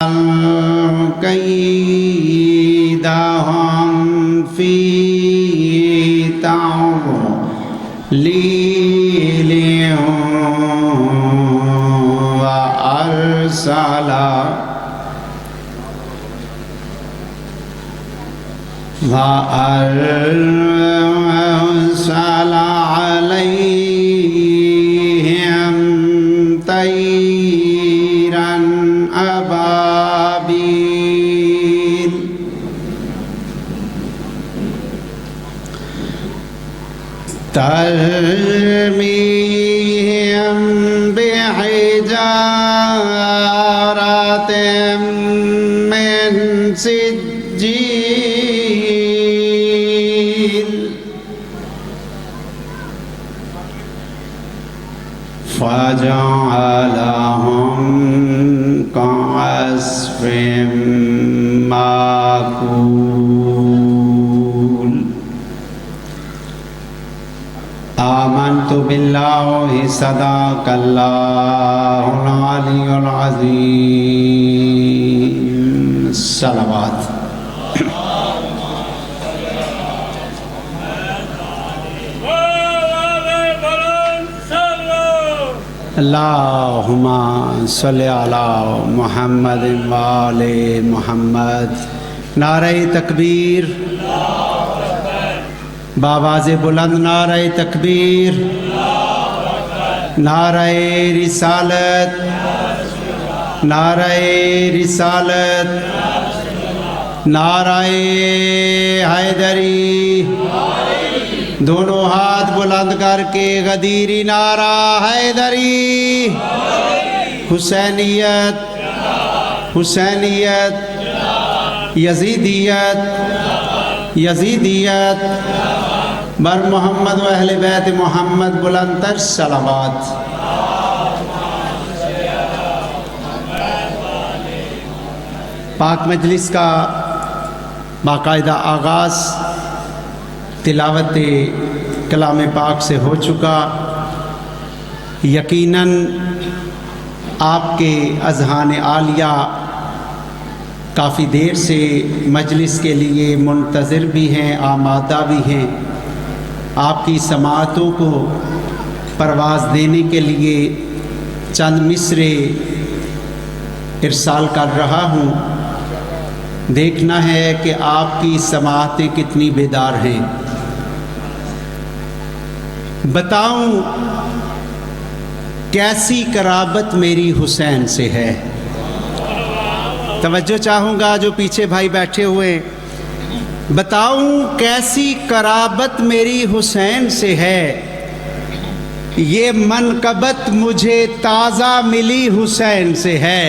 كيدهم في تضليلهم وأرسل عليهم طيرا أبابيل ترميهم بحجارة من سجيل فجعلهم كعصف مأكول آمنت بالله صدق الله العلي العظيم صلوات اللہم صلی علی محمد وآل محمد۔ نعرہ تکبیر، بآواز بلند نعرہ تکبیر، نعرہ رسالت، نعرہ رسالت، نعرہ حیدری، دونوں ہاتھ بلند کر کے غدیری نعرہ حیدری، حسینیت، حسینیت، یزیدیت، یزیدیت، بر محمد و اہل بیت محمد بلند تر صلوات۔ پاک مجلس کا باقاعدہ آغاز تلاوت کلام پاک سے ہو چکا۔ یقیناً آپ کے اذہان عالیہ کافی دیر سے مجلس کے لیے منتظر بھی ہیں، آمادہ بھی ہیں۔ آپ کی سماعتوں کو پرواز دینے کے لیے چند مصرے ارسال کر رہا ہوں۔ دیکھنا ہے کہ آپ کی سماعتیں کتنی بیدار ہیں۔ بتاؤں کیسی قرابت میری حسین سے ہے۔ توجہ چاہوں گا جو پیچھے بھائی بیٹھے ہوئے، بتاؤں کیسی قرابت میری حسین سے ہے، یہ منقبت مجھے تازہ ملی حسین سے ہے۔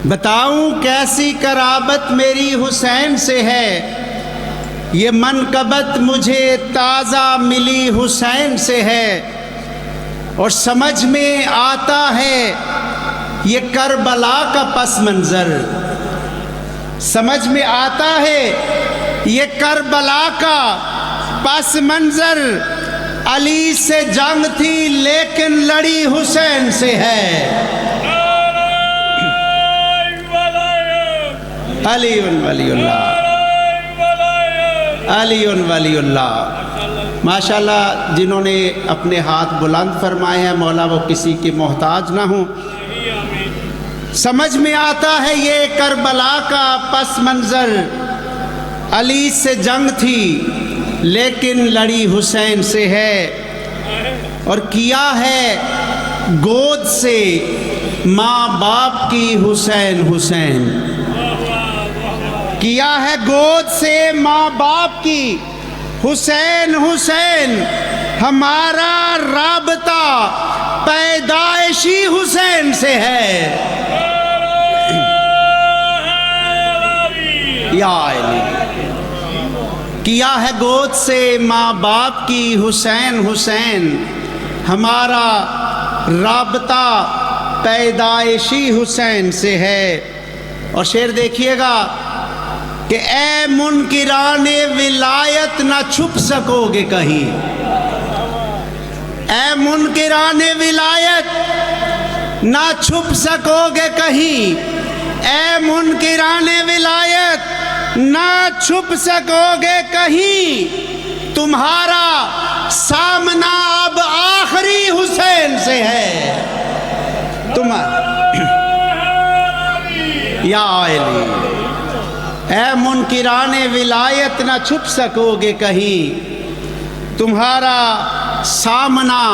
بتاؤں کیسی قرابت میری حسین سے ہے، یہ منقبت مجھے تازہ ملی حسین سے ہے، اور سمجھ میں آتا ہے یہ کربلا کا پس منظر، سمجھ میں آتا ہے یہ کربلا کا پس منظر، علی سے جنگ تھی لیکن لڑی حسین سے ہے۔ علی ولی اللہ، علی ولی اللہ۔ ماشاءاللہ جنہوں نے اپنے ہاتھ بلند فرمائے ہیں، مولا وہ کسی کے محتاج نہ ہوں۔ سمجھ میں آتا ہے یہ کربلا کا پس منظر، علی سے جنگ تھی لیکن لڑی حسین سے ہے، اور کیا ہے گود سے ماں باپ کی حسین حسین، کیا ہے گود سے ماں باپ کی حسین حسین، ہمارا رابطہ پیدائشی حسین سے ہے۔ یا علی، کیا ہے گود سے ماں باپ کی حسین حسین، ہمارا رابطہ پیدائشی حسین سے ہے۔ اور شعر دیکھیے گا کہ اے منکران ولایت نہ چھپ سکو گے کہیں، اے منکران ولایت نہ چھپ سکو گے کہیں، اے منکران ولایت نہ چھپ سکو گے کہیں، تمہارا سامنا اب آخری حسین سے ہے۔ یا علی، اے منکران ولایت نہ چھپ سکو گے کہیں، تمہارا سامنا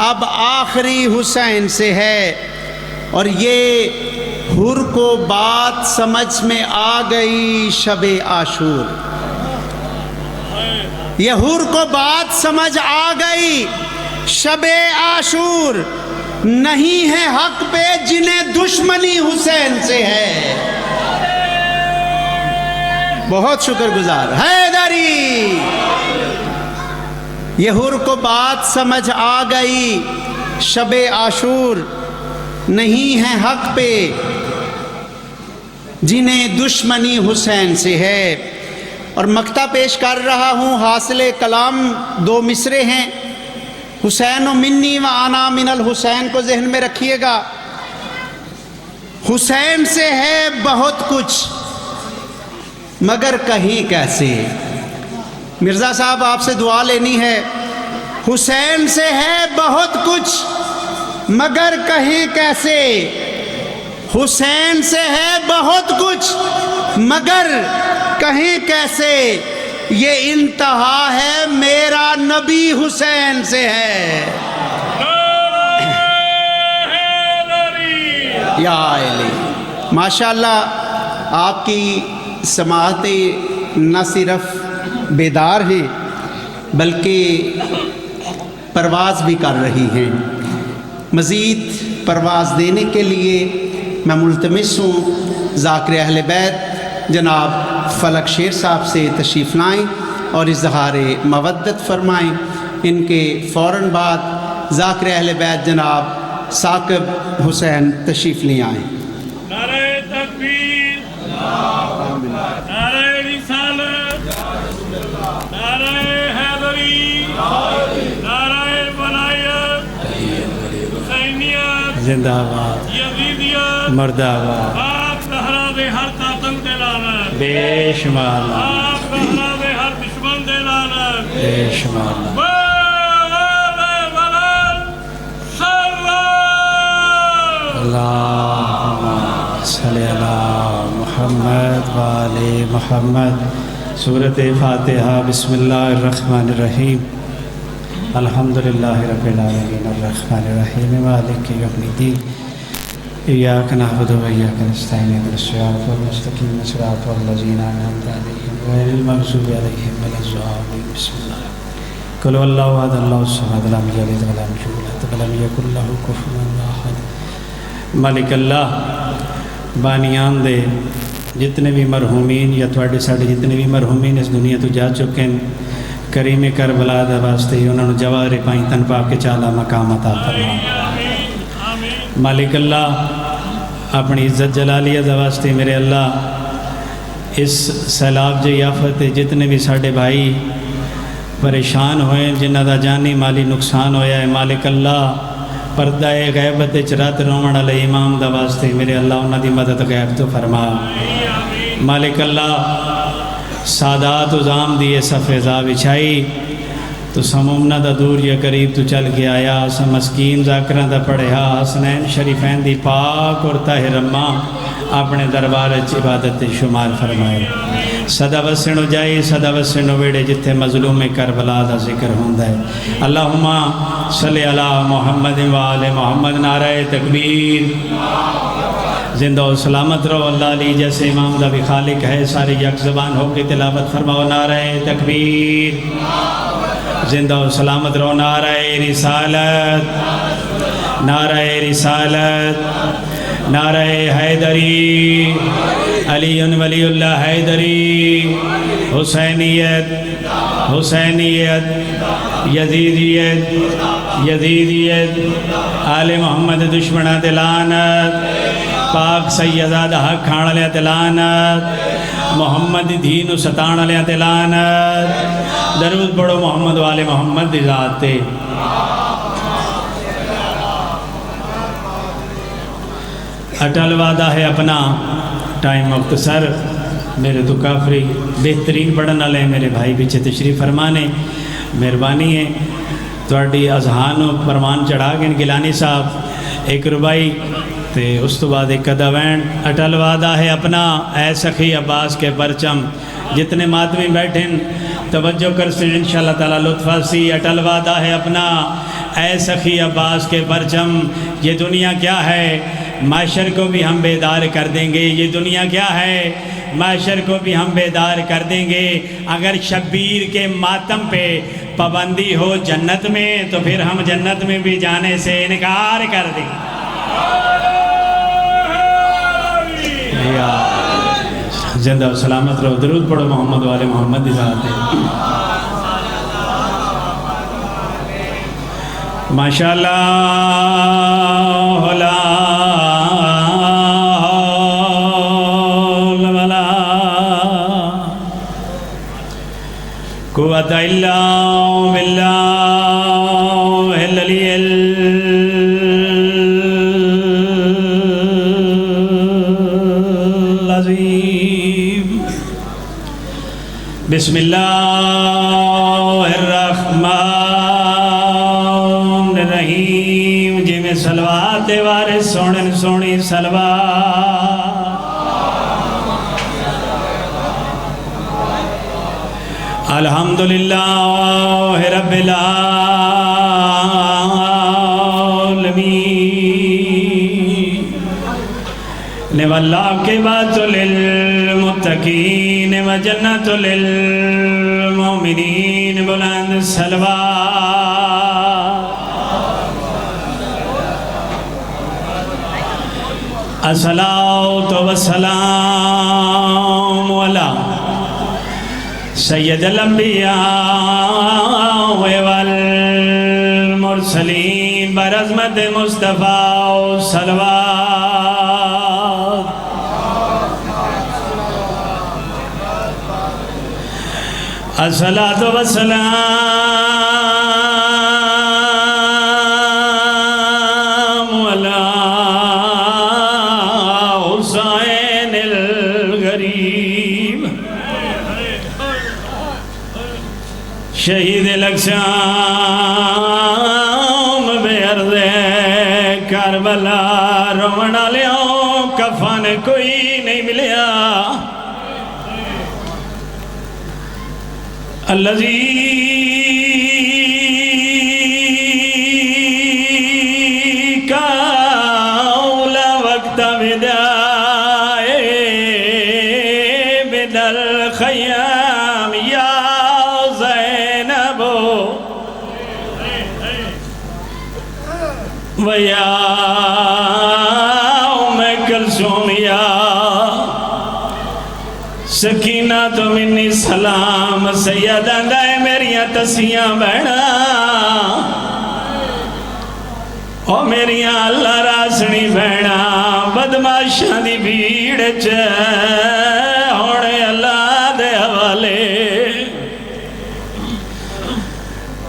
اب آخری حسین سے ہے۔ اور یہ حر کو بات سمجھ میں آ گئی شب عاشور، یہ حر کو بات سمجھ آ گئی شب عاشور، نہیں ہے حق پہ جنہیں دشمنی حسین سے ہے۔ بہت شکر گزار حیدری، یہ حر کو بات سمجھ آ گئی شب عاشور، نہیں ہے حق پہ جنہیں دشمنی حسین سے ہے۔ اور مقطع پیش کر رہا ہوں، حاصل کلام 2 مصرے ہیں، حسین و منی و انا من الحسین کو ذہن میں رکھیے گا۔ حسین سے ہے بہت کچھ مگر کہیں کیسے، مرزا صاحب آپ سے دعا لینی ہے۔ حسین سے ہے بہت کچھ مگر کہیں کیسے، حسین سے ہے بہت کچھ مگر کہیں کیسے، یہ انتہا ہے میرا نبی حسین سے ہے۔ یا علی، ماشاءاللہ آپ کی سماعتیں نہ صرف بیدار ہیں بلکہ پرواز بھی کر رہی ہیں۔ مزید پرواز دینے کے لیے میں ملتمس ہوں ذاکر اہل بیت جناب فلک شیر صاحب سے تشریف لائیں اور اظہار مودت فرمائیں۔ ان کے فوراً بعد ذاکر اہل بیت جناب ثاقب حسین تشریف لے آئیں۔ نعرہ تکبیر، نعرہ رسالت، نعرہ حیدری، نعرہ ولایت، حسینیت زندہ آباد، یزیدیت، مرد آباد، پاک زہرا دے ہر قاتل دے لعنت، بے شمار پاک زہرا دے ہر دشمن دے لعنت، بے شمار اللہم صلی علی محمد وآل محمد۔ سورۃ فاتحہ۔ بسم اللہ الرحمن الرحیم، الحمدللہ رب العالمین الرحمن الرحیم مالک یوم الدین، ایاک نعبد و ایاک نستعین اہدنا الصراط المستقیم صراط الذین انعمت علیہم غیر المغضوب علیہم ولا الضالین۔ بسم اللہ۔ قل هو اللہ احد اللہ الصمد لم یلد ولم یولد ولم یکن لہ کفوا احد۔ مالک اللہ، بانیان دے جتنے بھی مرحومین یا تھوڑے ساڑھے جتنے بھی مرحومین اس دنیا تو جا چکے ہیں، کریم کربلا دا واسطے انہوں نے جوار پائیں تن پاک کے چالا مقام عطا فرما۔ مالک اللہ، اپنی عزت جلالیہ دا واسطے میرے اللہ اس سیلاب جی آفت جتنے بھی ساڑھے بھائی پریشان ہوئے، جنہ دا جانی مالی نقصان ہویا ہے، مالک اللہ پردہ غیبت چرات رومن علیہ امام دا واسطے میرے اللہ انہاں دی مدد غیب تو فرما۔ مالک اللہ، سادات ازام دیے صفحہ بچھائی تو سمومنہ دا دور یا قریب تو چل کے آیا، مسکین ذاکرہ دا پڑھیا، حسنین شریفین دی پاک اور طاہر اماں اپنے دربار عبادت شمار فرمائے۔ صدا وسنو جائی، صدا وسنو ویڑے جتھے مظلوم کربلا دا ذکر ہوندہ ہے۔ اللہم صلی علی محمد وآل محمد۔ نعرہ تکبیر، زندہ و سلامت رہو، اللہ علی جیسے امام دا بھی خالق ہے، سارے یک زبان ہو کے تلاوت فرماؤ۔ نعرہ تکبیر، زندہ و سلامت رہو۔ نعرہ رسالت، نعرہ رسالت، نعرہ حیدری، علی ولی اللہ حیدری، حسینیت، حسینیت، یزیدیت، یزیدیت، آل محمد دشمنہ دلانت، پاک سیدہ حق کھانا لیا دلانت، محمد دین ستانا لیا دلانت، درود پڑھو محمد والے محمد ذات اٹل وعدہ ہے اپنا ٹائم مختصر میرے تو کافری بہترین پڑھن والے میرے بھائی پیچھے تشریف فرمانے مہربانی ہے تھوڑی اذہان و پرمان چڑھا گئے گیلانی صاحب ایک ربائی تے اس تو بعد ایک ادا وین اٹل وعدہ ہے اپنا اے سخی عباس کے پرچم جتنے ماتمی بیٹھیں توجہ کر سے انشاءاللہ تعالی لطف سی اٹل وعدہ ہے اپنا اے سخی عباس کے پرچم یہ دنیا کیا ہے معاشر کو بھی ہم بیدار کر دیں گے یہ دنیا کیا ہے معاشر کو بھی ہم بیدار کر دیں گے اگر شبیر کے ماتم پہ پابندی ہو جنت میں تو پھر ہم جنت میں بھی جانے سے انکار کر دیں زندہ و سلامت رہو درود پڑھو محمد والے محمد دی ذات ماشاءاللہ لا حول ولا قوت الا باللہ العلی العظیم بسم اللہ الرحمن الرحیم جی میں صلوات وارے سونن سونی صلوات الحمدللہ رب العالمین والعاقبۃ للمتقین وجنۃ للمؤمنین بلند صلوات الصلاۃ والسلام علی سید الانبیاء والمرسلین برحمت مصطفیٰ صلوات الصلاۃ والسلام علی حسین الغریب شہید الاقسام بے ارض کربلا رومن والیوں کفن کوئی نہیں ملیا الذی قال وقت وداع بدل خیام یا زینب ویا ام کلثوم یا سکینہ تو منی سلام سیدہ دائے میریاں تسیاں بہنا او میریاں اللہ راسنی بہنا بدماشاں دی بھیڑ ہونے اللہ دے حوالے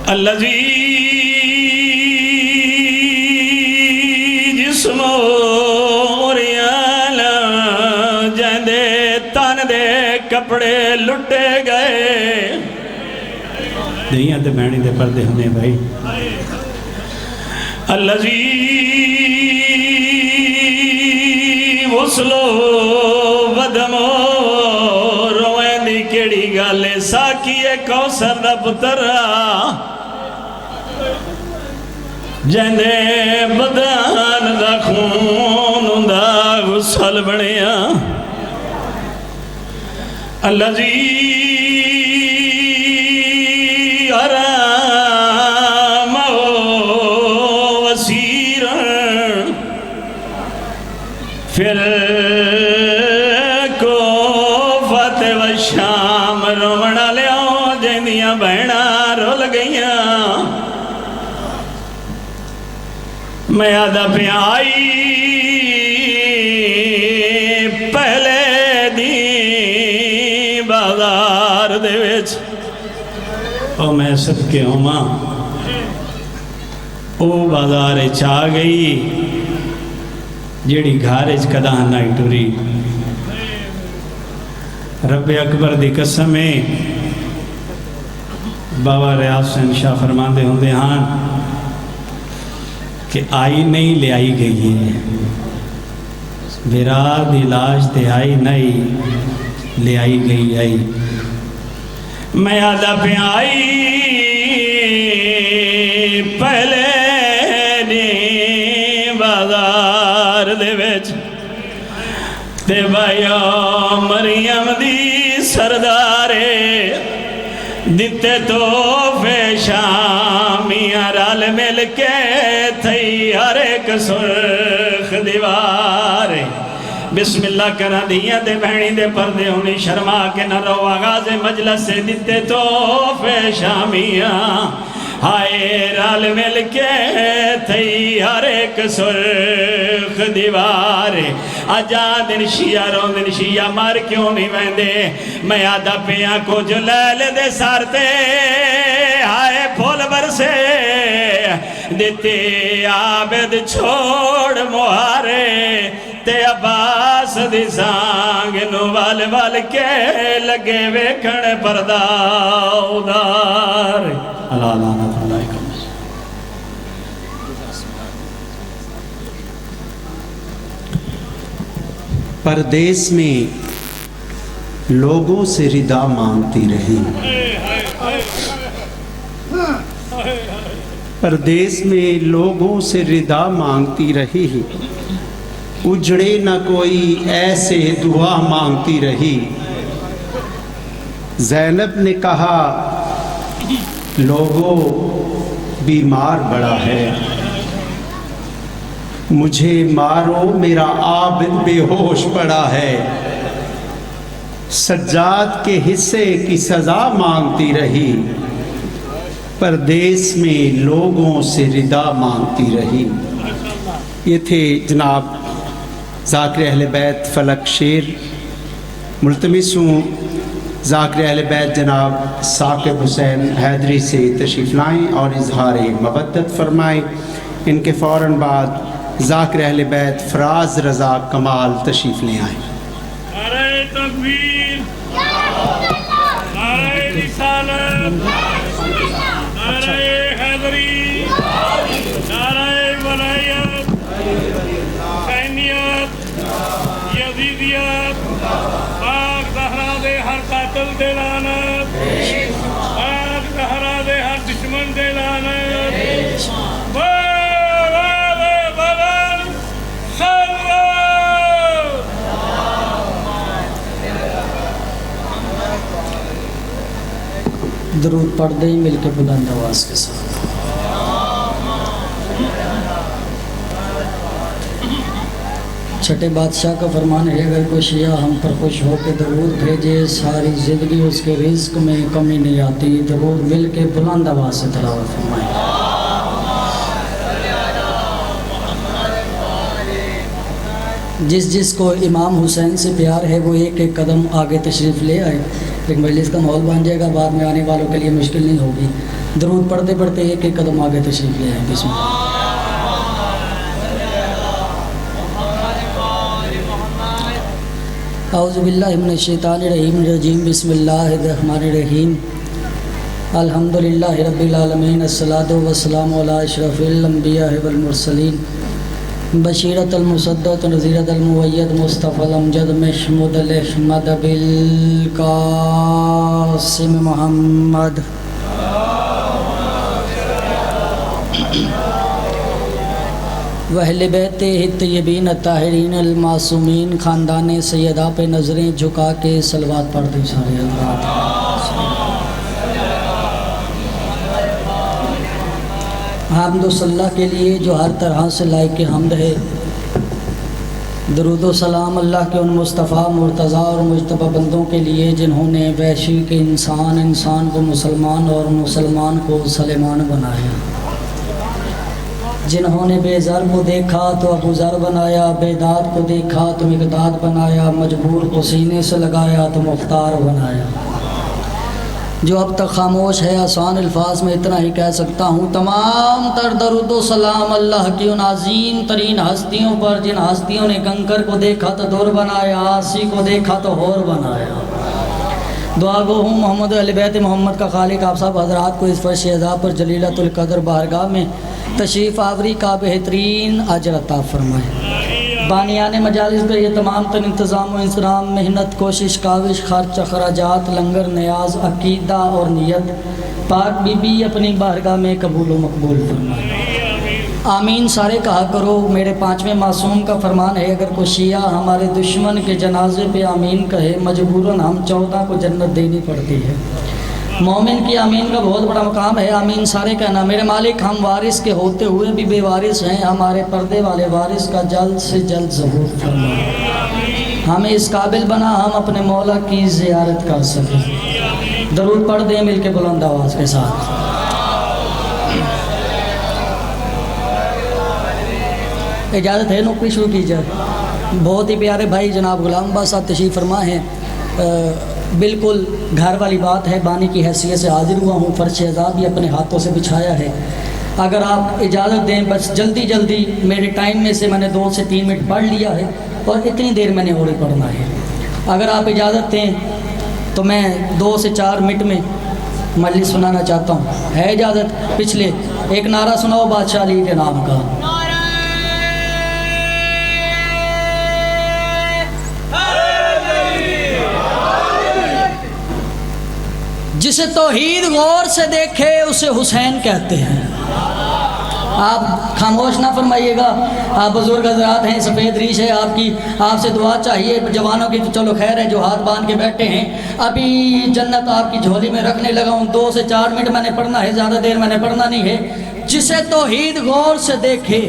الذی جسمو کپڑے لٹے گئے دنیا تے بہنی دے پردے ہونے بھائی الذی وصلو ودمو روئیں دی کیڑی گالے ساکیے کوثر دا پترا جہنے بدان دا خون دا غسل بنیا الذی ارامہ وسیرا فی الکوفۃ والشام رومن والیوں جہندیاں بہناں رول گئیاں میں آدھا پہ آئی پہلے بازار دے وچ او میں صدقے ہوماں او بازار چاہ گئی جیڑی گھار اچ کدا نہ ٹری رب اکبر دی قسم ہے بابا ریاض حسین شاہ فرماندے ہوندے ہاں کہ آئی نہیں لے آئی گئی ہے براد علاج تے آئی نہیں لے آئی گئی آئی میں آدھا پہ آئی پہلے نی بازار دے وچ تے بھائیو مریم دی سردارے دیتے تحفے شامیاں رال مل کے تھئی ہر ایک سرخ دیوار بسم اللہ کرا دیا دے بہنی دے پردے ہونی شرما کے نہ رو آغاز مجلس سے دیتے تحفے شامیاں ہائے رال مل کے تھئی ہر ایک سرخ دیوار آجا دن شیعہ رو دن شیعہ مار کیوں نہیں ویندے میں آدھا پیاں کو جو لیل دے سارتے ہائے پھول برسے دیتے عابد چھوڑ مہارے تے عباس دی سانگ نو وال وال کے لگے ویکھن پردہ ادار اللہ لعنت علیکم پردیس میں لوگوں سے ردا مانگتی رہی پردیس میں لوگوں سے ردا مانگتی رہی اجڑے نہ کوئی ایسے دعا مانگتی رہی زینب نے کہا لوگوں بیمار بڑا ہے مجھے مارو میرا عابد بے ہوش پڑا ہے سجاد کے حصے کی سزا مانگتی رہی پردیس میں لوگوں سے ردا مانگتی رہی۔ یہ تھے جناب ذاکر اہل بیت فلک شیر۔ ملتمس ہوں ذاکر اہل بیت جناب ثاقب حسین حیدری سے تشریف لائیں اور اظہار مودت فرمائیں۔ ان کے فوراً بعد ذاکر اہل بیت فراز رضا کمال تشریف لے آئیں۔ نعرہ تکبیر، نعرہ رسالت، نعرہ حیدری، نعرہ ولایت، حسینیت، یزیدیت، پاک زہرا دے ہر قاتل دے لعنت، پاک زہرا دے ہر دشمن دے لعنت۔ درود پڑھ دیں مل کے بلند آواز کے ساتھ۔ چھٹے بادشاہ کا فرمان ہے اگر کوئی شیعہ ہم پر خوش ہو کے درود بھیجے ساری زندگی اس کے رزق میں کمی نہیں آتی۔ درود مل کے بلند آواز سے تلاوت فرمائیں۔ جس جس کو امام حسین سے پیار ہے وہ ایک ایک قدم آگے تشریف لے آئے۔ ایک مجلس کا ماحول بن جائے گا، بعد میں آنے والوں کے لیے مشکل نہیں ہوگی۔ درود پڑھتے پڑھتے ایک ایک قدم آگے تشریف لے آئیں۔ بسم اللہ۔ اعوذ باللہ من الشیطان الرجیم، بسم اللہ الرحمن الرحیم۔ الحمدللہ رب العالمین، الصلاۃ والسلام علی اشرف الانبیاء والمرسلین، بشیرت المصدق نذیرت المؤید مصطفی الامجد محمود الاحمد بالقاسم محمد۔ وہل بیت الطیبین الطاہرین المعصومین، خاندان سیدہ پہ نظریں جھکا کے صلوات پڑھ دیں سارے حضرات۔ حمد و صلاح کے لیے جو ہر طرح سے لائق حمد ہے، درود و سلام اللہ کے ان مصطفیٰ مرتضیٰ اور مجتبی بندوں کے لیے جنہوں نے وحشی کے انسان کو مسلمان اور مسلمان کو سلیمان بنایا، جنہوں نے بے ذر کو دیکھا تو ابو ذر بنایا، بے داد کو دیکھا تو مقداد بنایا، مجبور کو سینے سے لگایا تو مختار بنایا۔ جو اب تک خاموش ہے، آسان الفاظ میں اتنا ہی کہہ سکتا ہوں، تمام تر درود و سلام اللہ کی ان عظیم ترین ہستیوں پر جن ہستیوں نے کنکر کو دیکھا تو دور بنایا، آسی کو دیکھا تو ہور بنایا۔ دعا گو ہوں محمد اہل بیت محمد کا خالق آپ سب حضرات کو اس فرش اعزاز پر جلیلۃ القدر بارگاہ میں تشریف آوری کا بہترین اجر عطا فرمائے۔ بانیان مجالس پہ یہ تمام تر انتظام و انتظام، محنت، کوشش، کاوش، خرچ، اخراجات، لنگر، نیاز، عقیدہ اور نیت پاک بی بی اپنی بارگاہ میں قبول و مقبول فرمائے۔ آمین سارے کہا کرو۔ میرے 5ویں معصوم کا فرمان ہے، اگر کوئی شیعہ ہمارے دشمن کے جنازے پہ آمین کہے مجبوراً ہم 14 کو جنت دینی پڑتی ہے۔ مومن کی آمین کا بہت بڑا مقام ہے، آمین سارے کہنا۔ میرے مالک ہم وارث کے ہوتے ہوئے بھی بے وارث ہیں، ہمارے پردے والے وارث کا جلد سے جلد ظہور فرما، ہمیں اس قابل بنا ہم اپنے مولا کی زیارت کر سکیں۔ درود پڑھ دیں مل کے بلند آواز کے ساتھ۔ اجازت ہے نوکری شروع کی جائے۔ بہت ہی پیارے بھائی جناب غلام عباس صاحب تشریف فرما ہیں، بالکل گھر والی بات ہے، بانی کی حیثیت سے حاضر ہوا ہوں، فرش عذاب بھی اپنے ہاتھوں سے بچھایا ہے۔ اگر آپ اجازت دیں بس جلدی جلدی، میرے ٹائم میں سے میں نے 2 سے 3 منٹ پڑھ لیا ہے اور اتنی دیر میں نے اور پڑھنا ہے۔ اگر آپ اجازت دیں تو میں 2 سے 4 منٹ میں مجلس سنانا چاہتا ہوں، ہے اجازت؟ پچھلے ایک نعرہ سناؤ بادشاہ علی کے نام کا۔ جسے توحید غور سے دیکھے اسے حسین کہتے ہیں۔ آپ خاموش نہ فرمائیے گا، آپ بزرگ حضرات ہیں، سفید ریش ہے آپ کی، آپ سے دعا چاہیے۔ جوانوں کی تو چلو خیر ہے جو ہاتھ باندھ کے بیٹھے ہیں، ابھی جنت آپ کی جھولی میں رکھنے لگا ہوں۔ 2 سے 4 منٹ میں نے پڑھنا ہے، زیادہ دیر میں نے پڑھنا نہیں ہے۔ جسے توحید غور سے دیکھے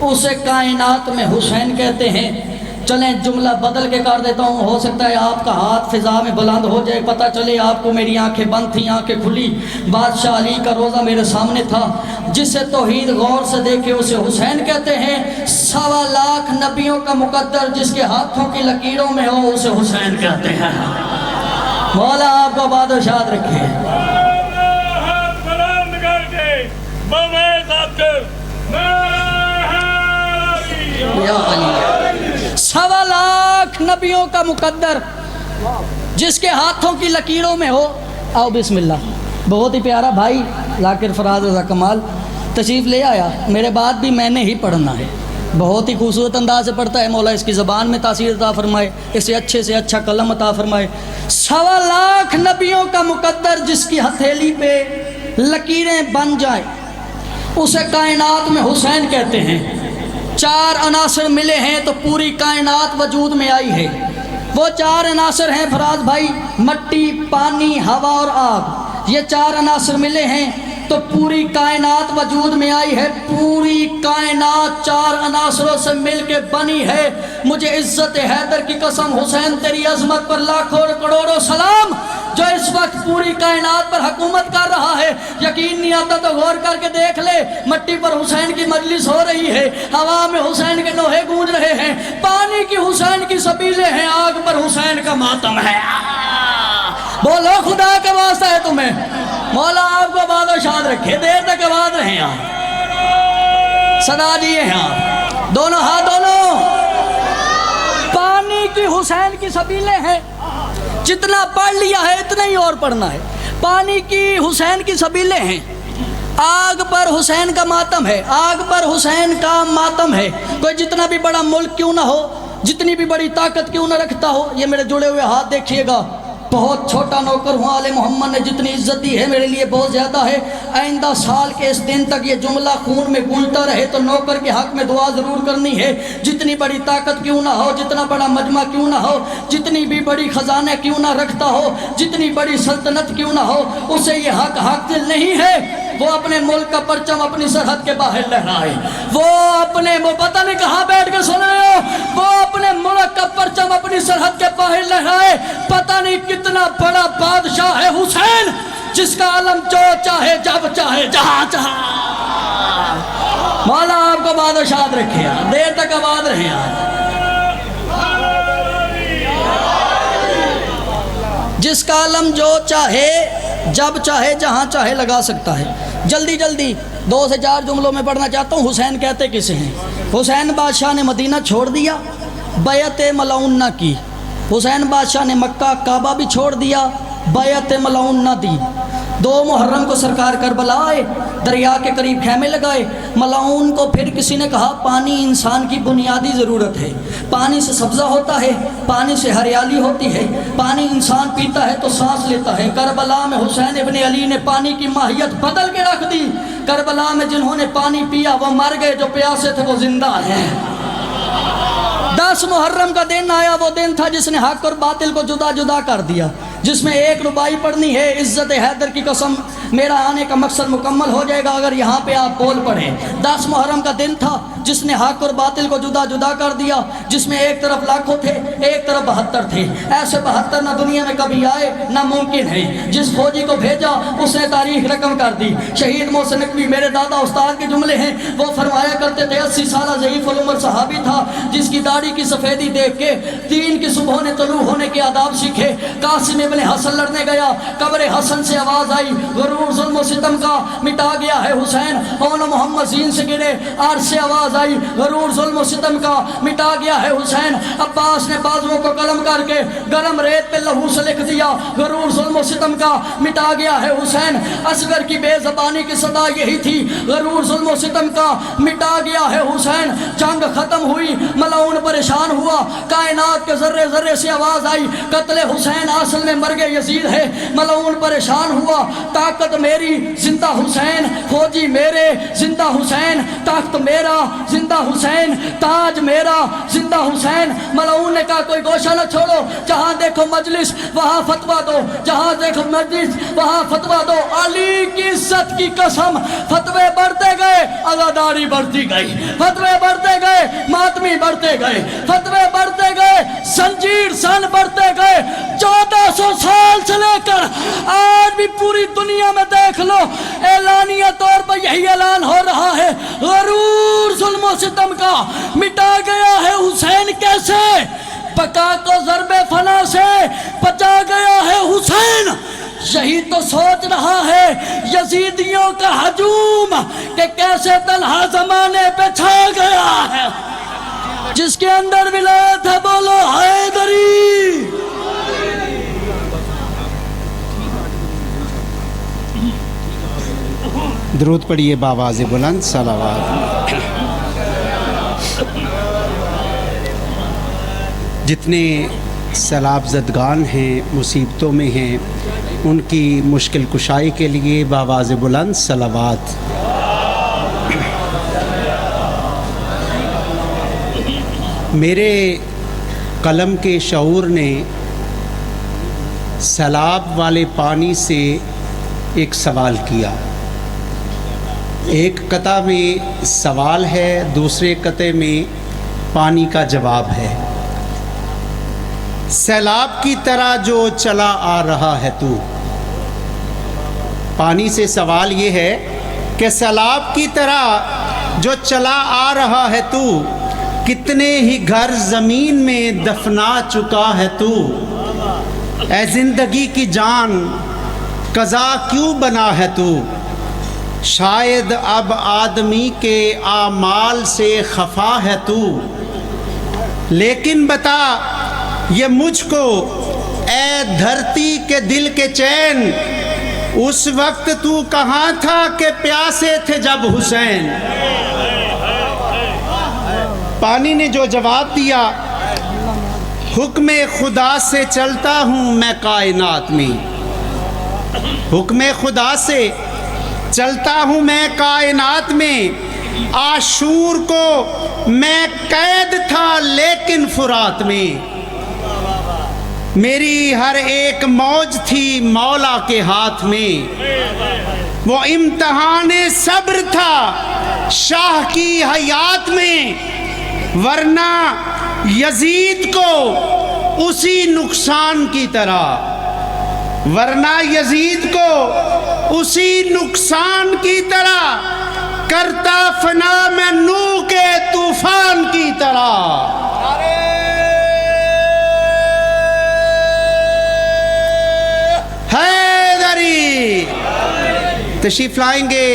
اسے کائنات میں حسین کہتے ہیں۔ چلیں جملہ بدل کے کر دیتا ہوں، ہو سکتا ہے آپ کا ہاتھ فضا میں بلند ہو جائے، پتہ چلے آپ کو میری آنکھیں بند تھیں، آنکھیں کھلی، بادشاہ علی کا روزہ میرے سامنے تھا۔ جسے توحید غور سے دیکھے اسے حسین کہتے ہیں۔ 1.25 لاکھ نبیوں کا مقدر جس کے ہاتھوں کی لکیروں میں ہو اسے حسین کہتے ہیں۔ مولا آپ کو باد و شاد رکھے۔ یا علی 1.25 لاکھ نبیوں کا مقدر جس کے ہاتھوں کی لکیروں میں ہو۔ آؤ بسم اللہ۔ بہت ہی پیارا بھائی ذاکر فراز رضا کمال تشریف لے آیا، میرے بعد بھی میں نے ہی پڑھنا ہے۔ بہت ہی خوبصورت انداز سے پڑھتا ہے، مولا اس کی زبان میں تاثیر عطا فرمائے، اسے اچھے سے اچھا قلم عطا فرمائے۔ 1.25 لاکھ نبیوں کا مقدر جس کی ہتھیلی پہ لکیریں بن جائیں اسے کائنات میں حسین کہتے ہیں۔ 4 عناصر ملے ہیں تو پوری کائنات وجود میں آئی ہے۔ وہ 4 عناصر ہیں فراز بھائی، مٹی، پانی، ہوا اور آگ۔ یہ 4 عناصر ملے ہیں تو پوری کائنات وجود میں آئی ہے۔ پوری کائنات 4 عناصروں سے مل کے بنی ہے۔ مجھے عزت حیدر کی قسم، حسین تیری عظمت پر لاکھوں اور کروڑوں سلام، جو اس وقت پوری کائنات پر حکومت کر رہا ہے۔ یقین نہیں آتا تو غور کر کے دیکھ لے، مٹی پر حسین کی مجلس ہو رہی ہے، ہوا میں حسین کے لوہے گونج رہے ہیں، پانی کی حسین کی سبیلیں ہیں، آگ پر حسین کا ماتم ہے۔ بولو خدا کا واسطہ ہے تمہیں، مولا آپ کو باد و شاد رکھے، دیر تک آباد رہیں آپ۔ صدا دیے ہیں آپ، دونوں ہاتھ دونوں۔ پانی کی حسین کی سبیلیں ہیں، جتنا پڑھ لیا ہے اتنا ہی اور پڑھنا ہے۔ پانی کی حسین کی سبیلیں ہیں، آگ پر حسین کا ماتم ہے، آگ پر حسین کا ماتم ہے۔ کوئی جتنا بھی بڑا ملک کیوں نہ ہو، جتنی بھی بڑی طاقت کیوں نہ رکھتا ہو، یہ میرے جڑے ہوئے ہاتھ دیکھیے گا، بہت چھوٹا نوکر ہوں، آل محمد نے جتنی عزت دی ہے میرے لیے بہت زیادہ ہے۔ آئندہ سال کے اس دن تک یہ جملہ خون میں گونجتا رہے تو نوکر کے حق میں دعا ضرور کرنی ہے۔ جتنی بڑی طاقت کیوں نہ ہو، جتنا بڑا مجمع کیوں نہ ہو، جتنی بھی بڑی خزانہ کیوں نہ رکھتا ہو، جتنی بڑی سلطنت کیوں نہ ہو، اسے یہ حق حاصل نہیں ہے وہ اپنے ملک کا پرچم اپنی سرحد کے باہر لہرائے۔ وہ پتہ نہیں کہاں بیٹھ کے سن رہے ہو، وہ اپنے ملک کا پرچم اپنی سرحد کے باہر لہرائے۔ پتہ نہیں کتنا بڑا بادشاہ ہے حسین، جس کا علم جو چاہے جب چاہے جہاں چاہے۔ مولا آپ کو باد و شاد رکھے، دیر تک آباد رہے جس کا علم جو چاہے جب چاہے جہاں چاہے لگا سکتا ہے۔ جلدی جلدی 2 سے 4 جملوں میں پڑھنا چاہتا ہوں۔ حسین کہتے کسے ہیں؟ حسین بادشاہ نے مدینہ چھوڑ دیا، بیعت ملعون نہ کی۔ حسین بادشاہ نے مکہ کعبہ بھی چھوڑ دیا، بیعت ملعون نہ دی۔ 2 محرم کو سرکار کربلا آئے، دریا کے قریب خیمے لگائے۔ ملعون کو پھر کسی نے کہا پانی انسان کی بنیادی ضرورت ہے، پانی سے سبزہ ہوتا ہے، پانی سے ہریالی ہوتی ہے، پانی انسان پیتا ہے تو سانس لیتا ہے۔ کربلا میں حسین ابن علی نے پانی کی ماہیت بدل کے رکھ دی۔ کربلا میں جنہوں نے پانی پیا وہ مر گئے، جو پیاسے تھے وہ زندہ ہیں۔ 10 محرم کا دن آیا، وہ دن تھا جس نے حق اور باطل کو جدا جدا کر دیا، جس میں ایک ربائی پڑھنی ہے، عزت حیدر کی قسم میرا آنے کا مقصد مکمل ہو جائے گا اگر یہاں پہ آپ بول پڑھیں۔ 10 محرم کا دن تھا جس نے حق اور باطل کو جدا جدا کر دیا، جس میں ایک طرف لاکھوں تھے، ایک طرف 72 تھے۔ ایسے 72 نہ دنیا میں کبھی آئے نہ ممکن ہے۔ جس فوجی کو بھیجا اس نے تاریخ رقم کر دی۔ شہید محسن نقوی میرے دادا استاد کے جملے ہیں، وہ فرمایا کرتے تھے 80 سالہ ضعیف العمر صحابی تھا جس کی داڑھی کی سفیدی دیکھ کے 3 کی صبح نے طلوع ہونے کے آداب سیکھے۔ قاسم ابن حسن لڑنے گیا، قبر حسن سے آواز آئی، غرور ظلم و ستم کا مٹا گیا ہے حسین۔ اون محمد زین سے گرے، آر سے آواز آئی، غرور ظلم و ستم کا مٹا گیا ہے حسین۔ عباس نے بازوؤں کو قلم کر کے گرم ریت پہ لہو سے لکھ دیا، غرور ظلم و ستم کا مٹا گیا ہے حسین۔ اصغر کی بے زبانی کی صدا یہی تھی، غرور ظلم و ستم کا مٹا گیا ہے حسین۔ جنگ ختم ہوئی، ملعون پریشان ہوا، کائنات کے ذرے ذرے سے آواز آئی، قتل حسین اصل میں مرگ یزید ہے۔ ملعون پریشان ہوا، طاقت میری زندہ حسین، فوجی میرے زندہ حسین، تخت میرا زندہ حسین، تاج میرا زندہ حسین۔ ملعون نے کہا کوئی گوشہ نہ چھوڑو، جہاں دیکھو مجلس وہاں فتویٰ دو، جہاں دیکھو مجلس وہاں فتویٰ دو۔ علی کی عزت کی قسم فتوے بڑھتے گئے، عزاداری بڑھتی گئی، فتوے بڑھتے گئے، ماتمی بڑھتے گئے، فتوے بڑھتے گئے، زنجیر سن بڑھتے گئے۔ 1400 سال سے لے کر آج بھی پوری دنیا میں دیکھ لو، اعلانیہ طور پر یہی اعلان ہو رہا ہے، غرور ظلم و ستم کا مٹا گیا ہے حسین۔ کیسے؟ بقا کو ضرب فنا سے بچا گیا ہے حسین۔ یہی تو سوچ رہا ہے یزیدیوں کا ہجوم کہ کیسے تنہا زمانے پہ چھا گیا ہے۔ جس کے اندر ولایت ہے بولو حیدری۔ درود پڑھیے بآواز بلند صلوات۔ جتنے سیلاب زدگان ہیں، مصیبتوں میں ہیں، ان کی مشکل کشائی کے لیے بآواز بلند صلوات۔ میرے قلم کے شعور نے سیلاب والے پانی سے ایک سوال کیا۔ ایک قطعہ میں سوال ہے، دوسرے قطعے میں پانی کا جواب ہے۔ سیلاب کی طرح جو چلا آ رہا ہے تو، پانی سے سوال یہ ہے کہ سیلاب کی طرح جو چلا آ رہا ہے تو، کتنے ہی گھر زمین میں دفنا چکا ہے تو، اے زندگی کی جان قضا کیوں بنا ہے تو، شاید اب آدمی کے اعمال سے خفا ہے تو، لیکن بتا یہ مجھ کو اے دھرتی کے دل کے چین، اس وقت تو کہاں تھا کہ پیاسے تھے جب حسین۔ پانی نے جو جواب دیا، حکم خدا سے چلتا ہوں میں کائنات میں، حکم خدا سے چلتا ہوں میں کائنات میں، عاشور کو میں قید تھا لیکن فرات میں، میری ہر ایک موج تھی مولا کے ہاتھ میں، وہ امتحان صبر تھا شاہ کی حیات میں، ورنہ یزید کو اسی نقصان کی طرح، ورنہ یزید کو اسی نقصان کی طرح کرتا فنا میں نوح کے طوفان کی طرح۔ حیدری تشریف لائیں گے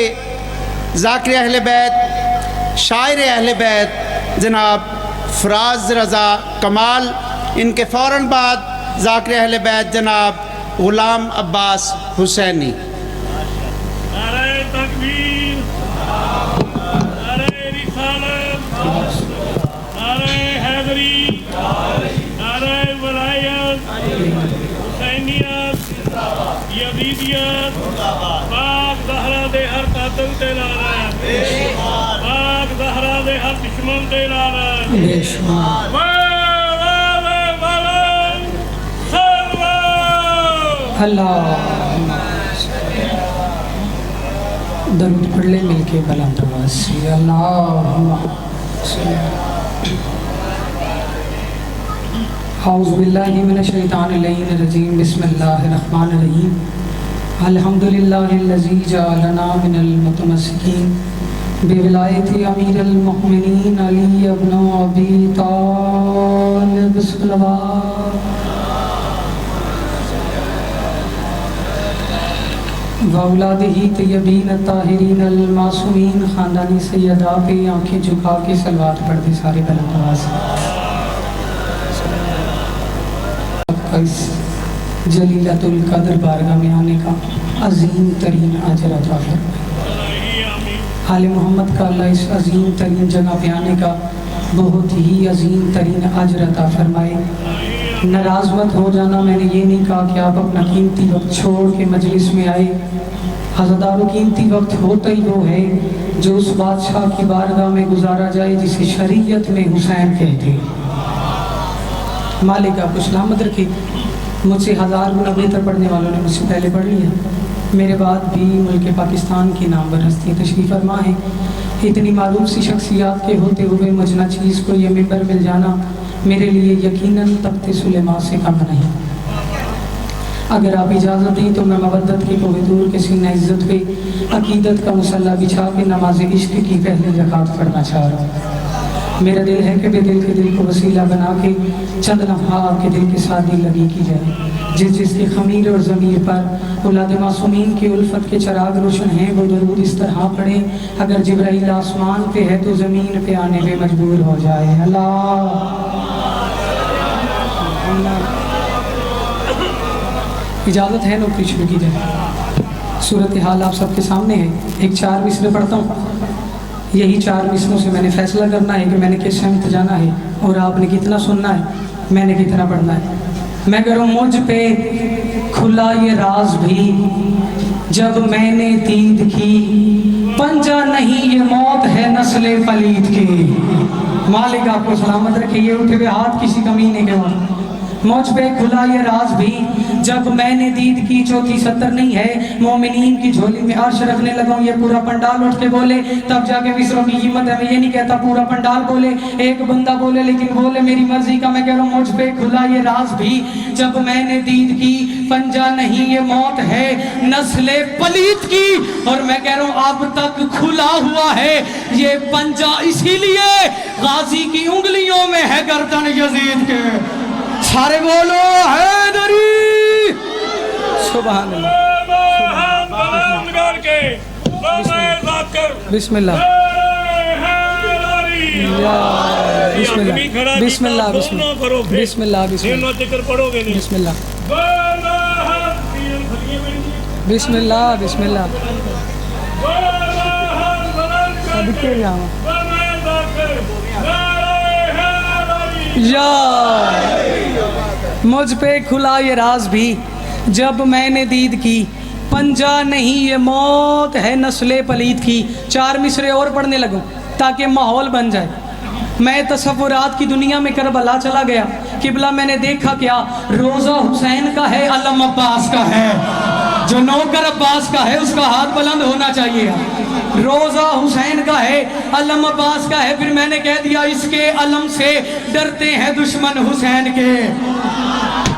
ذاکر اہل بیت، شاعر اہل بیت جناب فراز رضا کمال، ان کے فوراً بعد ذاکر اہل بیت جناب غلام عباس حسینی۔ نعرہ تکبیر، نعرہ رسالت، نعرہ حیدری، نعرہ ولایت، حسینیت، یزیدیت، پاک زہرا دے ہر قاتل تے لعنت، پاک زہرا دے ہر دشمن تے لعنت۔ بے شمار اللہ درود پڑھ لے مل کے بلند آواز سے، اللہم اعوذ باللہ من الشیطان الرجیم، بسم اللہ الرحمن الرحیم، الحمدللہ الذی جعلنا من المتمسکین بولایت امیر المؤمنین علی ابن ابی طالب صلوات واولادہ طیبین الطاہرین المعصومین۔ خاندانی سیدہ پہ آنکھیں جھکا کے صلوات پڑھ دے سارے بلند آواز۔ اس جلیلۃ القدر بارگاہ میں آنے کا عظیم ترین اجر عطا فرمائے۔ آل محمد کا اللہ اس عظیم ترین جگہ پہ آنے کا بہت ہی عظیم ترین اجر عطا فرمائے۔ ناراض مت ہو جانا، میں نے یہ نہیں کہا کہ آپ اپنا قیمتی وقت چھوڑ کے مجلس میں آئے۔ حضرات، قیمتی وقت ہوتا ہی وہ ہے جو اس بادشاہ کی بارگاہ میں گزارا جائے جسے شریعت میں حسین کہتے ہیں۔ مالک آپ کو سلامت رکھے۔ مجھ سے 1000 گنا بہتر پڑھنے والوں نے مجھ سے پہلے پڑھ لیا، میرے بعد بھی ملک پاکستان کی نامور ہستی تشریف فرما ہے۔ اتنی معروف سی شخصیات کے ہوتے ہوئے مجھ ناچیز کو یہ ممبر مل جانا میرے لیے یقیناً تخت سلیمان سے کم نہیں۔ اگر آپ اجازت دیں تو میں مودت کے کوہ طور کے سینہ عزت پہ عقیدت کا مصلی بچھا کے نماز عشق کی پہلی رکعت پڑھنا چاہ رہا ہوں۔ میرا دل ہے کہ بے دل کے دل کو وسیلہ بنا کے چند لمحہ آپ کے دل کے ساتھ دل لگی کی جائے۔ جس جس کے خمیر اور ضمیر پر اولاد معصومین کی الفت کے چراغ روشن ہیں وہ درود اس طرح پڑھیں اگر جبرائیل آسمان پہ ہے تو زمین پہ آنے پہ مجبور ہو جائے۔ اللہ اجازت ہے نوکری شروع کی جائے۔ صورتحال آپ سب کے سامنے ہے۔ ایک 4 مصرے پڑھتا ہوں، یہی 4 مصروں سے میں نے فیصلہ کرنا ہے کہ میں نے کس سمت جانا ہے اور آپ نے کتنا سننا ہے، میں نے کتنا پڑھنا ہے۔ میں کروں مجھ پہ کھلا یہ راز بھی جب میں نے دید کی، پنجہ نہیں یہ موت ہے نسل پلید کی۔ مالک آپ کو سلامت رکھے۔ یہ اٹھے ہوئے ہاتھ کسی کمینے کے وہاں۔ مجھ پہ کھلا یہ راز بھی جب میں نے دید کی، چوتھی 70 نہیں ہے، مومنین کی جھولی میں عرش رکھنے لگا ہوں۔ یہ پورا پنڈال اٹھ کے بولے تب جا کے مصروں کی قیمت ہے۔ میں یہ نہیں کہتا پورا پنڈال بولے، ایک بندہ بولے، لیکن بولے میری مرضی کا۔ میں کہہ رہا ہوں مجھ پہ کھلا یہ راز بھی جب میں نے دید کی، پنجہ نہیں یہ موت ہے نسل پلید کی۔ اور میں کہہ رہا ہوں اب تک کھلا ہوا ہے یہ پنجہ، اسی لیے غازی کی انگلیوں میں ہے گردن یزید کے۔ سارے بولو حیدری سبحان اللہ۔ بسم اللہ بسم اللہ بسم اللہ بسم اللہ بسم اللہ بسم اللہ بسم اللہ بسم اللہ بسم اللہ یا مجھ پہ کھلا یہ راز بھی جب میں نے دید کی، پنجہ نہیں یہ موت ہے نسل پلید کی۔ 4 مصرے اور پڑھنے لگوں تاکہ ماحول بن جائے۔ میں تصورات کی دنیا میں کربلا چلا گیا۔ قبلہ میں نے دیکھا کیا؟ روزہ حسین کا ہے، علم عباس کا ہے۔ جو نوکر عباس کا ہے اس کا ہاتھ بلند ہونا چاہیے۔ روزہ حسین کا ہے، علم عباس کا ہے۔ پھر میں نے کہہ دیا اس کے علم سے ڈرتے ہیں دشمن حسین کے۔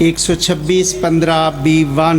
126-15B1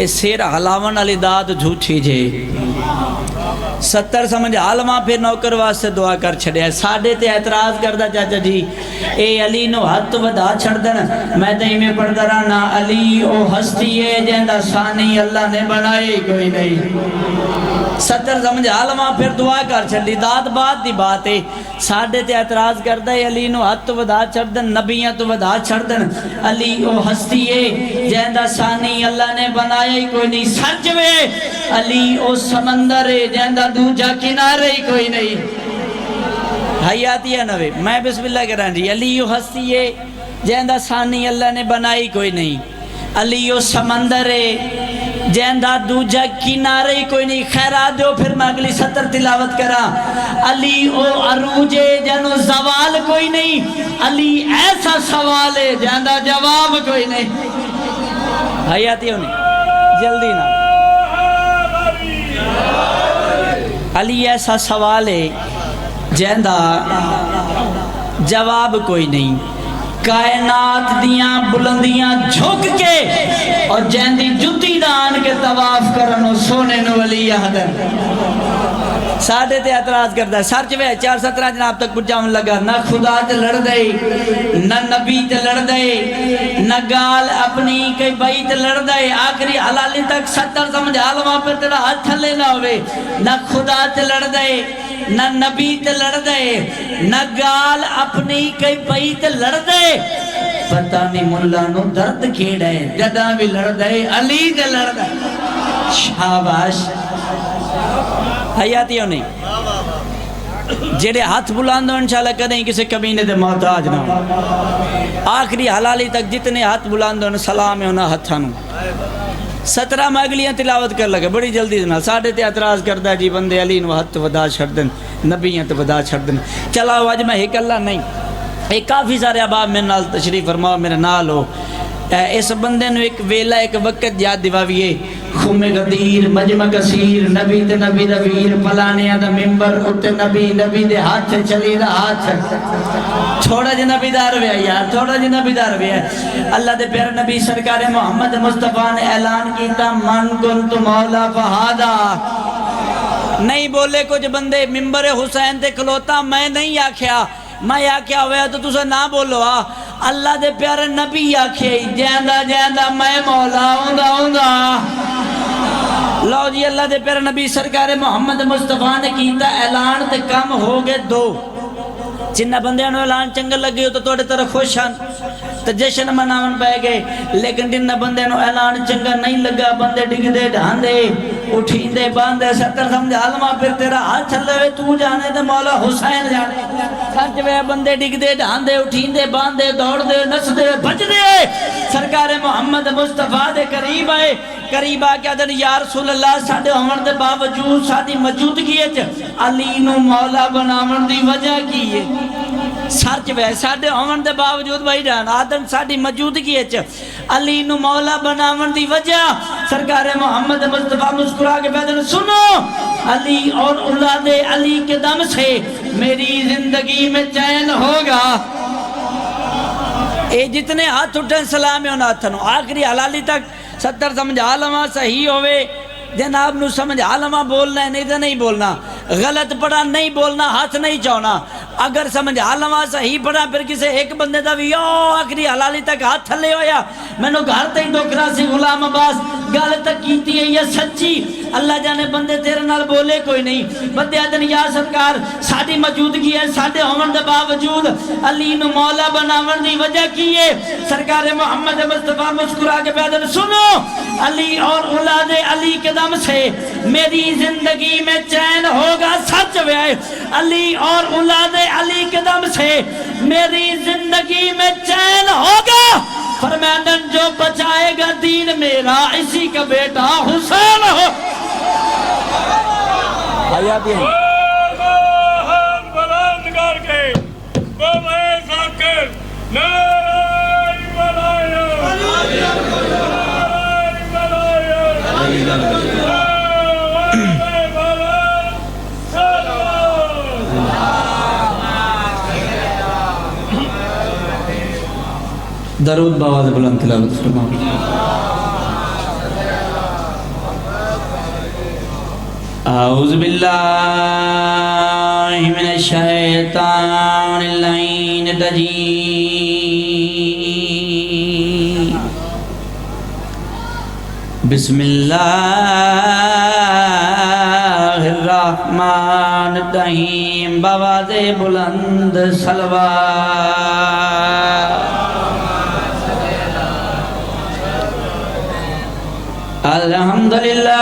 اے سیر ہلاون والی داد جھوٹھی جے 70 سمجھ عالمہ پھر نوکر واسطے دعا کر چھڑیا ہے ساڑھے تے اعتراض کردہ چاچا جی اے علی نو ہاتھ ودا چھڑ دن میں تے میں پڑھتا رہا نا علی او ہستی ہے جہندہ ثانی اللہ نے بنائی کوئی نہیں 70 سمجھ عالمہ پھر دعا کر چھڑی داد بات دی بات ہے ساڑھے تے اعتراض کردہ ہے علی نو ہاتھ ودا چھڑ دن نبیاں تو ودا چھڑ دن علی او ہستی ہے جہندہ ثانی اللہ نے بنائی کوئی نہیں سچ میں علی او سمندر ہے جہندہ دوجہ کنارے ہی کوئی نہیں حیاتی ہے نوے میں بسم اللہ کر رہا جی علی او ہستی ہے جہندہ ثانی اللہ نے بنائی کوئی نہیں علی او سمندر ہے جہندہ دوجہ کنارے ہی کوئی نہیں خیرات دیو پھر میں اگلی 70 تلاوت کرا علی او عروج ہے جہنو زوال کوئی نہیں علی ایسا سوال ہے جہندہ جواب کوئی نہیں حیاتی ہونے جلدی نہ علی ایسا سوال ہے جہندہ جواب کوئی نہیں کائنات دیاں بلندیاں جھک کے اور جہندی جتی دان کے طواف کرنو سونے نو علی احدن ساڑھے تے اعتراض کرتا ہے سر چوے 417 جناب تک پچھاون لگا نہ خدا تے لڑ دے نہ نبی تے لڑ دے نہ گال اپنی کئی بائی تے لڑ دے آخری حلالی تک 70 سمجھ عالمہ پر تیرا ہاتھ تھلے نہ ہوئے نہ خدا تے لڑ دے نہ نبی تے لڑ دے نہ گال اپنی کئی بائی تے لڑ دے پتہ نہیں ملہ نو درد کھیڑ ہے جدہ بھی لڑ دے علی تے لڑ دے شاباش حیاتی ہو نہیں جیڑے ہاتھ بلاندو انشاءاللہ کدیں کسی کمینے دے محتاج نہ آخری حلالی تک جتنے ہاتھ بلاندو سلام ہے انہا ہتھانو 17 میں اگلیاں تلاوت کر لگے بڑی جلدی دینا ساڑھے تے اعتراض کردہ جی بندے علی نو ہتھ ودا چھڑ دن نبیاں تے ودا چھڑ دن چلا ہوا جی میں ایک اللہ نہیں ایک کافی سارے عباب میں نال تشریف فرماؤ میرے نال ہو اس بندے نو ایک ویلہ ایک وقت یاد دیواویے خم غدیر مجمع کثیر نبی تے نبی دا ویر پلانیاں دا ممبر اتے نبی نبی دے ہاتھ چلی دا ہاتھ تھوڑا جی نبی دار ہویا یار تھوڑا جی نبی دار ہویا اللہ دے پیر نبی سرکار محمد مصطفیٰ نے اعلان کیتا من کنت مولا فہادا نہیں بولے کچھ بندے ممبر حسین تے کھلوتا میں نہیں آکھیا میں آکھیا ہویا تو تُسے نہ بولو اللہ دے پیارے نبی آکھے جیندہ جیندہ میں مولا ہوں لو جی اللہ دے پیارے نبی سرکار محمد مصطفیٰ نے کیتا اعلان تے کم ہو گئے 2 جنہ بندیاں نو اعلان چنگل لگے ہو تو توڑے طرح خوش ہن تو جشن مناون پہ گئے لیکن جنہ بندیاں نو اعلان چنگل نہیں لگا بندے ڈگ دے ڈھان دے اٹھین دے باندے 70 سمجھ عالمہ پھر تیرا ہاتھ چلے ہوئے تو جانے دے مولا حسین جانے سچ وے بندے ڈگ دے ڈھان دے اٹھین دے باندے دوڑ دے نس دے بچ دے سرکار محمد مصطفیٰ دے قریب آئے قریب آ کے دن یا رسول اللہ ساڑھے عمر دے باوجود ساڑھی موجودگی ہے علی نو مولا بناون دی وجہ کی ہے سچ وے ساڑھے عمر دے باوجود بھائی جان آدم ساڑھی موجودگی ہے علی نو مولا بناون دی وجہ سرکار محمد مصطفیٰ مسکرا کے بیدن سنو علی اور اولاد علی کے دم سے میری زندگی میں چین ہوگا اے جتنے ہاتھ اٹھیں سلام ہے انہا تھنو آخری حلالی تک 70 سمجھ عالمہ صحیح ہوئے جناب نو سمجھ عالمہ بولنا ہے نہیں تو نہیں بولنا غلط پڑھا نہیں بولنا ہاتھ نہیں چونا اگر سمجھ عالمہ صحیح پڑھا پھر کسے ایک بندے دا بھی آخری حلالی تک ہاتھ تھلے ہویا میں نو گھر تے ڈوکرا سی غلام عباس گال تک کیتی ہے یہ سچی اللہ جانے بندے تیرے نال بولے کوئی نہیں بندے آدن یا سرکار ساڑھی موجودگی ہے ساڑھے عمر دے باوجود علی نو مولا بناون دی وجہ کی ہے سرکار محمد مصطفیٰ مسکرا کے بیدن سنو علی اور اولاد علی کے دم سے میری زندگی میں چین ہوگا سچ وے علی اور اولاد علی کے دم سے میری زندگی میں چین ہوگا فرمائندن جو بچائے گا دین میرا اسی کا بیٹا حسین ہو آیاتی ہیں بلند کر کے بولے ذاکر نعرہ بلائے درود باواز بلند تلاوت فرماؤ اعوذ باللہ من الشیطان اللعین الرجیم بسم اللہ الرحمن الرحیم بآواز بلند صلوات الحمدللہ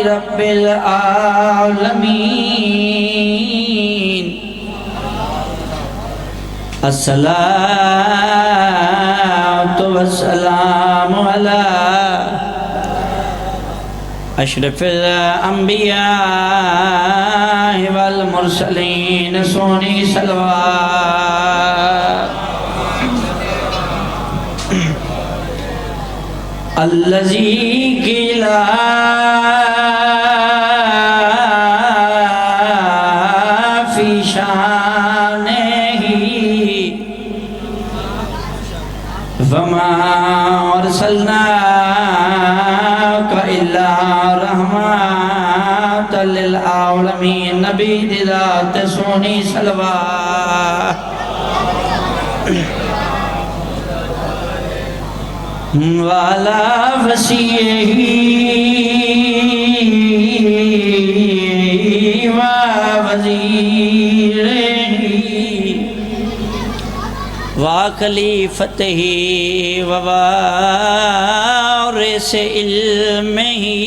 رب العالمین الصلاة والسلام علی اشرف الانبیاء والمرسلین سونی صلوات الذی قیلا فی شانہ وما ارسلناک الا رحمۃ للعالمین نبی دی ذات سونی صلوات والا وسیعی و وزیرہی و خلیفتہی و وارث علمہی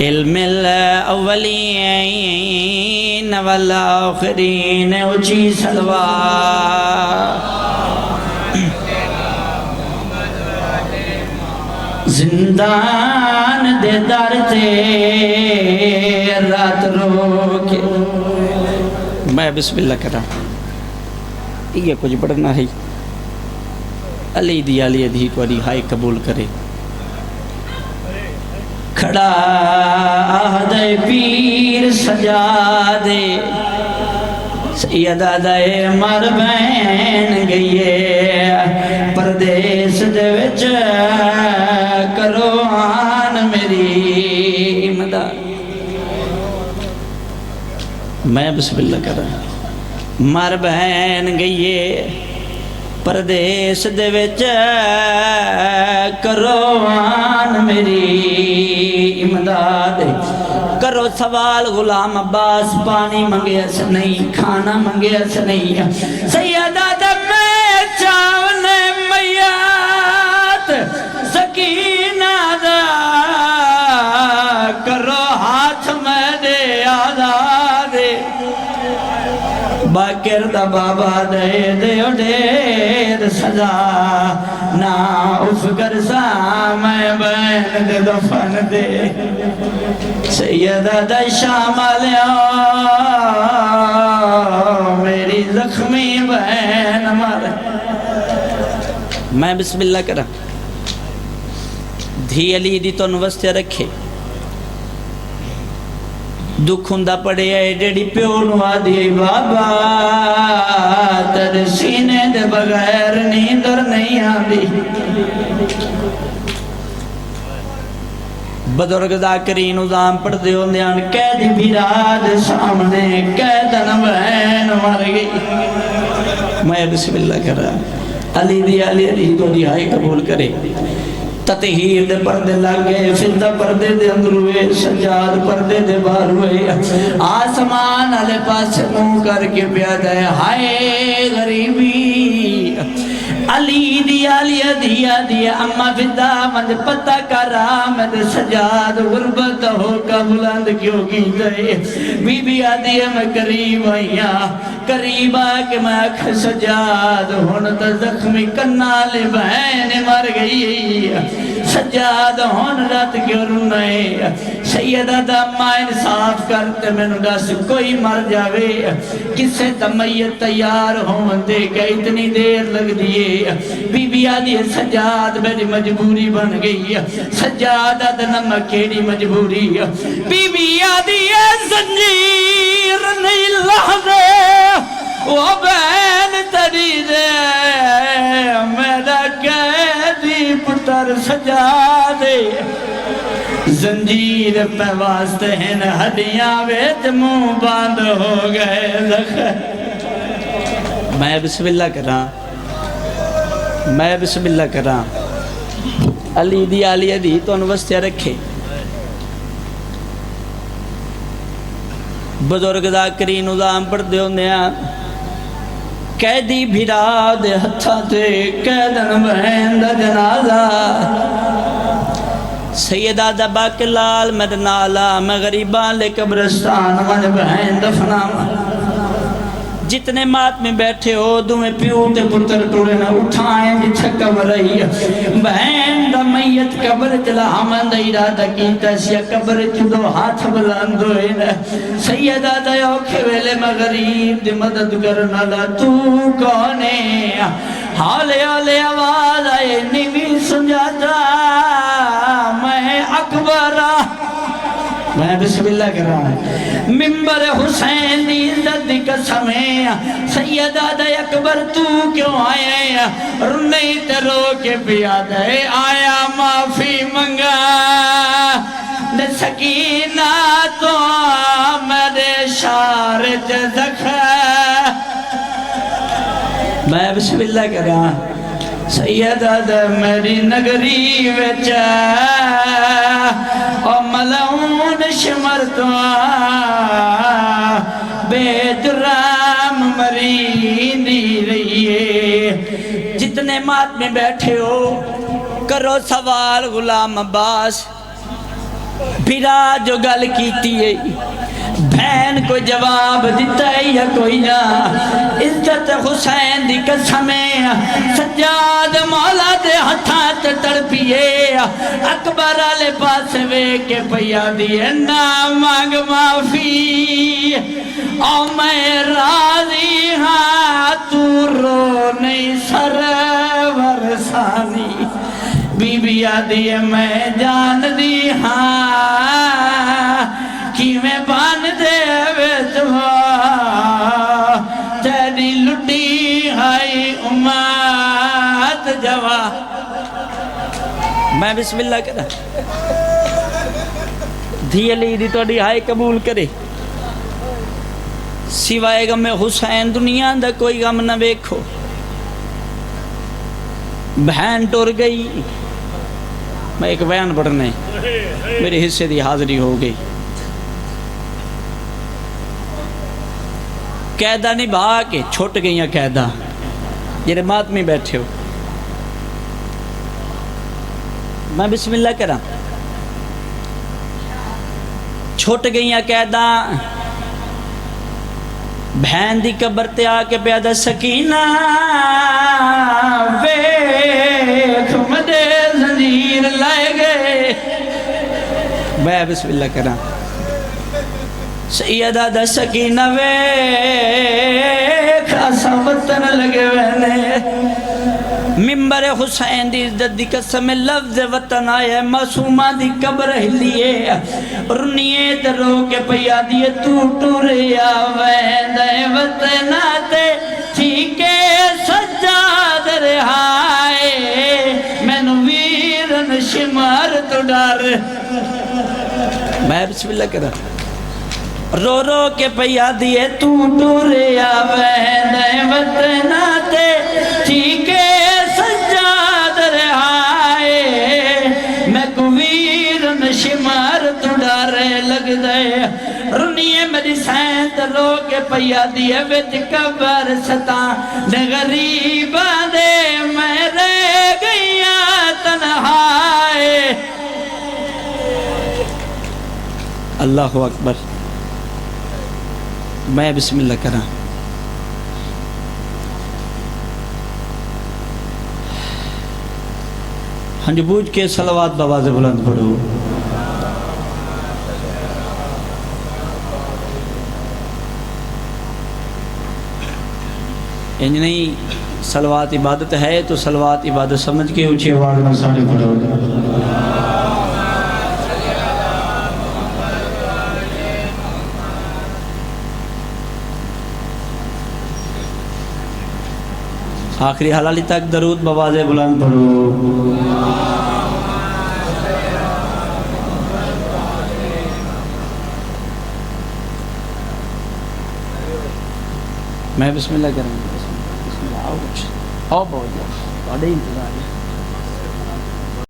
علم الاولین والآخرین اچھی صلوات زندان دے در تے رات رو کے میں بسم اللہ کرا یہ کچھ پڑھنا ہے علی دی علی ادھی کو علی ہائے قبول کرے کھڑا آہد پیر سجا دے سیدہ دے مر بین گئیے پردیس دے وچ کرو آن میری امداد میں بسم اللہ کر رہا ہوں مر بہن گئیے پردیس دے وچ کرو آن میری امداد کرو سوال غلام عباس پانی منگے اس نہیں کھانا منگے اس نہیں سیدہ دم چاونے میات سکینہ دا کرو ہاتھ میں دے آزاد باکر دا بابا دے دیو دیر سزا نا اف کرسا میں بین دے دفن دے سیدہ دا شامل میری زخمی بین مر میں بسم اللہ کرا دھی علی دی تو نوستے رکھے دکھ ہندہ پڑے آئے ڈیڈی پیو نوا دی بابا تر سینے دے بغیر نیندر نہیں آدھی بدرگ ذاکرین ازام پڑھ دے ہوندیان قیدی بیراد سامنے قیدن بہن مر گئی میں بسم اللہ کر رہا علی دی تو دہائی قبول کرے تطہیر دے پردے لگے فضہ پردے دے اندر ہوئے سجاد پردے دے باہر ہوئے آسمان علی پاس منہ کر کے پیادہ ہے ہائے غریبی علی دیا لیا دیا دیا اما فضہ مجھ پتہ کرا مجھ سجاد غربت ہو کا بلند کیوں کی دے بی بی آدیا میں قریب آئیا قریب آکے میں اکھ سجاد ہونتا زخمی کنالے بہن مر گئی سجاد ہون رات کیوں رونے سیدہ دمہ انصاف کرتے میں نڈاس کوئی مر جاوے کسے تمیت تیار ہون دے گا اتنی دیر لگ دیئے بی بی آدھی سجاد میری مجبوری بن گئی سجاد آدھنا کیڑی مجبوری بی بی آدھی زنجیر نہیں لہدے وہ بین تری دے میرا قیدی پتا قبر سجادے زنجیر پہ واسطے ہیں ہڈیاں ویچ منہ باندھ ہو گئے زخم میں بسم اللہ کراں میں بسم اللہ کراں علی دی علی دی تو انوستیا رکھے بزرگ ذاکرین ازام پڑھ دے ہوندے ہیں قیدی بھیرا دے ہتھا تے قیدن بہن دا جنازہ سیدہ دبا کے لال مدنالا میں غریبان لے قبرستان من بہن دفنا جتنے مات میں بیٹھے ہو دمیں پیو تے پتر ٹوڑے نہ اٹھائیں جتھا قبر رہی بہن دا میت قبر چلا ہمیں دا ارادہ کیتا سیا قبر چدو ہاتھ بلند ہوئے سیدہ دا یوکھے ویلے مغریب دی مدد کرنا لا تو کونے حالے حالے آواز آئے نیوی سنجاتا میں اکبرہ میں بسم اللہ کر رہا ہوں ممبر حسین دی عزت دی قسمیں سیدہ دا اکبر تو کیوں آئے رنی ترو کے بیاد ہے آیا معافی منگا دے سکینہ تو میرے شارج زخم میں بسم اللہ کر رہا ہوں سیدہ دا میری نگری وچا او ملعون شمرتوا بے جرام مریندی رہیے جتنے مات میں بیٹھے ہو کرو سوال غلام عباس بھیرا جو گل کیتی ہے بہن کو جواب دیتا ہے یا کوئی نہ عزت حسین دی قسمیں سجاد مولا دے ہتھاں تے تڑپیے اکبر آلے پاس وے کے پیا دیے نا مانگ معافی او میں راضی ہاں تو رو نہیں سرور ثانی بی بی آدھی میں جان دی ہاں کی میں بان دے ویتوا تیری لٹی ہائی امات جوا میں بسم اللہ کرا دھی علی دی تو ہائی قبول کرے سوائے غم حسین دنیا دا کوئی غم نہ بیکھو بہن ٹور گئی میں ایک بیان پڑھنے میرے حصے دی حاضری ہو گئی قیدہ نبھا کے چھوٹ گئیاں قیدہ جنہیں مات میں بیٹھے ہو میں بسم اللہ کرا چھوٹ گئیاں قیدہ بہن دی قبر تے آکے پیادہ سکینہ ویکھ مدے زنجیر لائے گئے میں بسم اللہ کرا سیدہ دا سکینہ ویکھ آسا وطن لگے وینے ممبر حسین دی عزت دی قسم لفظ وطن آئے معصومہ دی قبر ہلیے رنیے درو کے پیا دیے تو ٹوریا ویندے وطن آتے ٹھیکے سجاد رہائے میں نویرن شمار تو ڈار میں بسم اللہ کرا رو رو کے پیا دیے تو ٹوریا ویندے وطن آتے ٹھیکے سجاد رہائے میں کویر شمار تو ڈارے لگ دے رنیے میری سینت رو کے پیا دیے وچ قبر ستا دے غریبہ دے میں رہ گیا تنہائے اللہ اکبر میں بسم اللہ کرا ہاں جی بوجھ کے صلوات بواز بلند پڑھو انج نہیں صلوات عبادت ہے تو صلوات عبادت سمجھ کے اونچی آواز میں سارے پڑھو آخری حلالی تک درود بواز بلند پڑھو میں بسم اللہ کروں گا. بسم اللہ. آؤ بہت جاؤ.